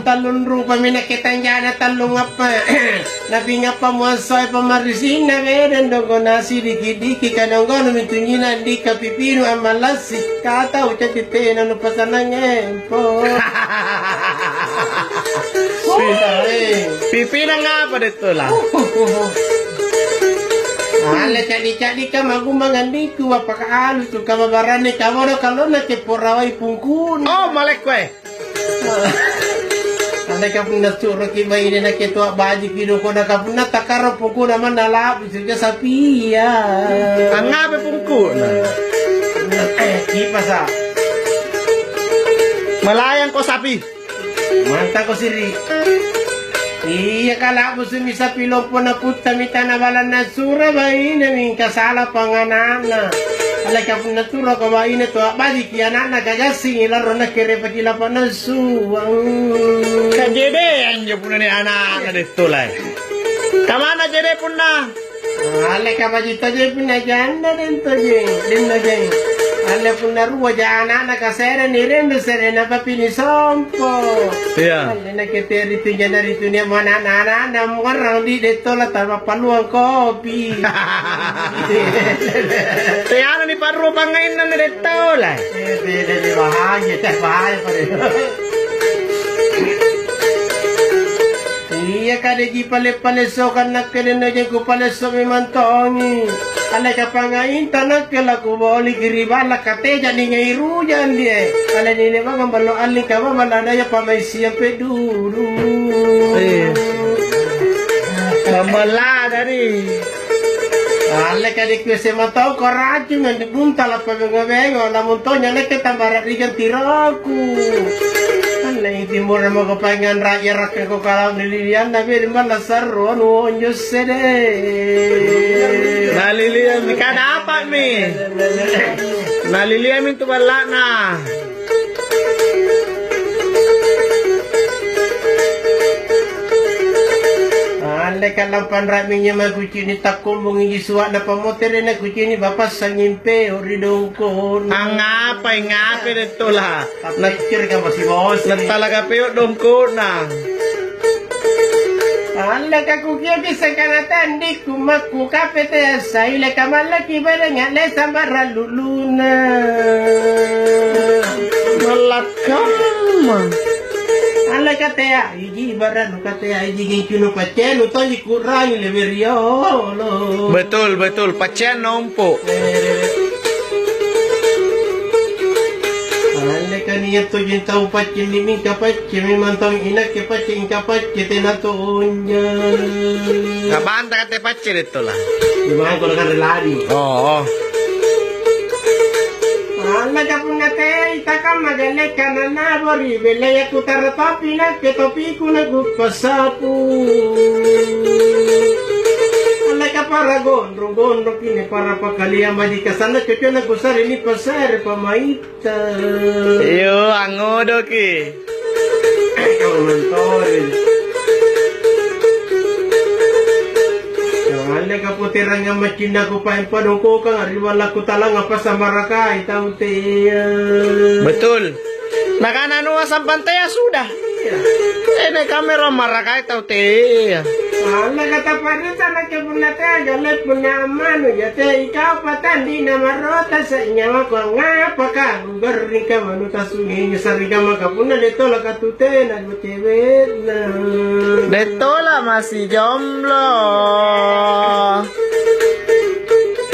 talon rupa minakitanya na talong apa. Nabi nga pa mo soy pamarisin na meron dogo nasi diki-diki kanonggo numitunyi na di kapipino amalas kata uca titena no pasanangen po. Pipina nga pa dito lang. Ala cadi-cadi ka magumangandi ku apakaalu tu kamabarani kamoro kalona ke porawai pungkun. Oh, malek kwe. Anda ka pun nasuro ki mai na ke tua baji kido ko na ka pun takaro pungkun naman nalap suja sapi ya. Ang nga ba pungkun? Kipas ah. Malayang ko sapi. Manta ko siri. Iya kala mo sumisa pilong po na puta mita na wala na sura ba namin kasala panganana. Ala ka po na sura ko ba to badi ki anana gagasing ilaro na kere pa kila pa na suwang. Kajede anjo puna ni anak na dito lang. Kamana jede puna? Ala ka ba dito je puna janda dito je. Dinna je. Ala puna ruwa jana na kasera ni rendo serena pa pinisompo. Iya. Ala na keteri tu jana ritu ni mana nana na muarang di dito la tama paluang kopi. Kaya ni paru pangain na dito lang. Di bahaya pa rin. Iya kada di pale-paleso kan nak kena je ku paleso memantongi. Ala ka pangain tanak kala ku boli giribala kate jadi ngairu jan dia. Ala ni ne mama balo ali ka mama lada ya pamai siape dulu. Kamala dari. Ala ka di kwese matau koraju ngan bunta la pabengo la montonya nek tambarat rigan tiraku. Ala iti mura mo kapangan raya rakyat ko kalau nililian nabi di mana saruan wonjo sede. Naliliam ni kada apa mi? Naliliam itu balak na. Ale kalang panraminya magucini takumbong isuwa na pamotere na kucini bapas sa ngimpe ori dongkon. Ang ngapay dito lah. Nag-cheer ka masih bos. Nagtalaga piyo dongko na. Ale ka kukia bisa kanatan di kumaku kapete sa ile kamala kibara ngale samara luluna. Malakam. Ala katea iji baranu katea iji gincunu pacenu to kurang leberiolo. Betul pacen nompo. Ala kaniya to jintau pacen limin kapacen memantang inak ke pacen kapacen tenato onjal. Kabanta kate pacen itu lah. Gimana kalau kan lari? Oh. Ala kapun kate itakam magale kanana bori bele ya kutara topi na ke topi kuna gupasapu. Ala kapara gondro kini para pakalia maji kasana cucu na kusar ini pasar pamaita. Yo angodo ki. Kau mentori. Ale kaputiran nga macina ko pa padong ko kang ariwala ko talang apa sa Marakay taute. Betul. Nakananua sa pantaya sudah. Ini kamera Marakay tau te. Ale kata pada sana ke punate agale punya manu jate ikaw patandi na marota sa inyawa ko ngapa ka gugar ni ka manu tasungi sari ka makapuna dito la katute na cewek na. Dito lah masih jomblo.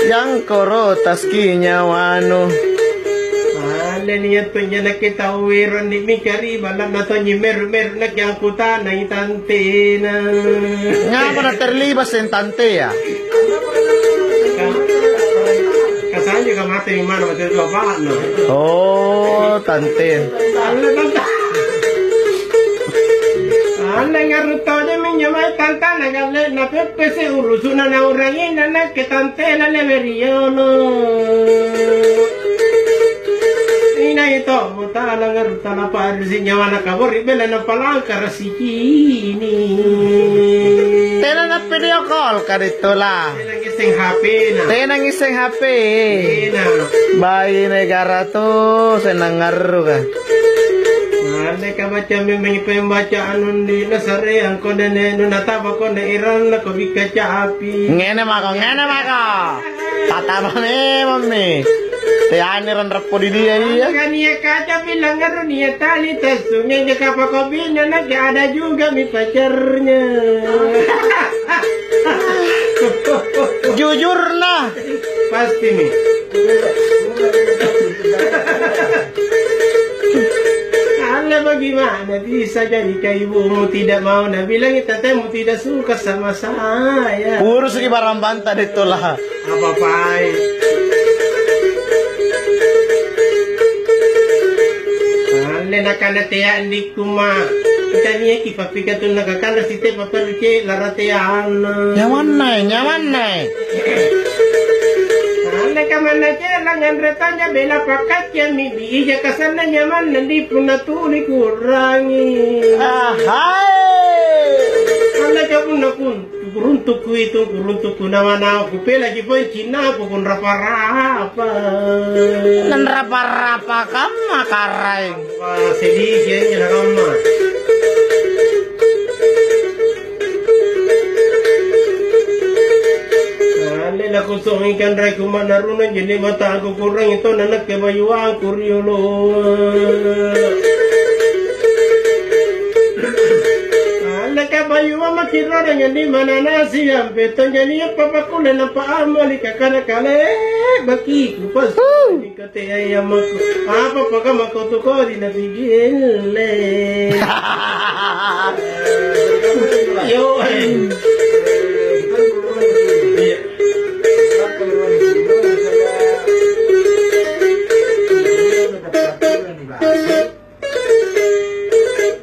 Yang korotas kinyawano. Ale niya to niya nakita uwiran ni Mikari balang na to niya mer na kiyang kuta na itante na. Nga pa na terlibas yung tante ya. Kasanya ka mati yung mana mati yung bapak no. Oh, tante. Ale nga ruto niya minya may tanta na gale na pepe se urusuna na urangin na ke tante na leveriyono. Ina ito, muta lang nga ruta na paarisin niya wana kabor, ibela na palang karasikini. Tena na video call ka dito la. Tenang iseng HP na. Tenang iseng HP. Ina. Bayi negara to senang ngaruh ka. Ane ka baca memang pembacaan undi nasarean ko na nataba ko na iran na ko bikaca api. Ngene mako. Tata mami. Tiyani ran rapo di dia iya. Kania kaca bilang ngaruh niya tali tasungnya niya kapakobina na ada juga mi pacarnya. Jujur nah. Pasti nih. Allah bagaimana bisa jadi kayak ibumu tidak mau nah bilang tetemu tidak suka sama saya. Urus lagi barang bantah itulah. Apa pai? Allah nak kena tiak di kuma. Kita ni ki papika tu nak kena site papel ke laratean. Nyaman nai. Allah kamana jangan retanya bela pakat ya mi ija kasana nyaman nanti puna tuli kurangi. Ahai. Allah kapun nakun kuruntuku itu kuruntuku nama aku lagi pun Cina aku pun rapa-rapa. Nan rapa-rapa kamu makarai. Wah sedih ya nakama. Lela kusong ikan rai kumat narunan jadi mata aku kurang itu nanak ke bayu aku riolo. Ala ka bayu mama kira dengan di mana nasi sampai jadi apa apa kulen apa amal ikakana kale baki kupas ikate ayam aku apa apa kamu kau tu kau di nabi gile. Yo.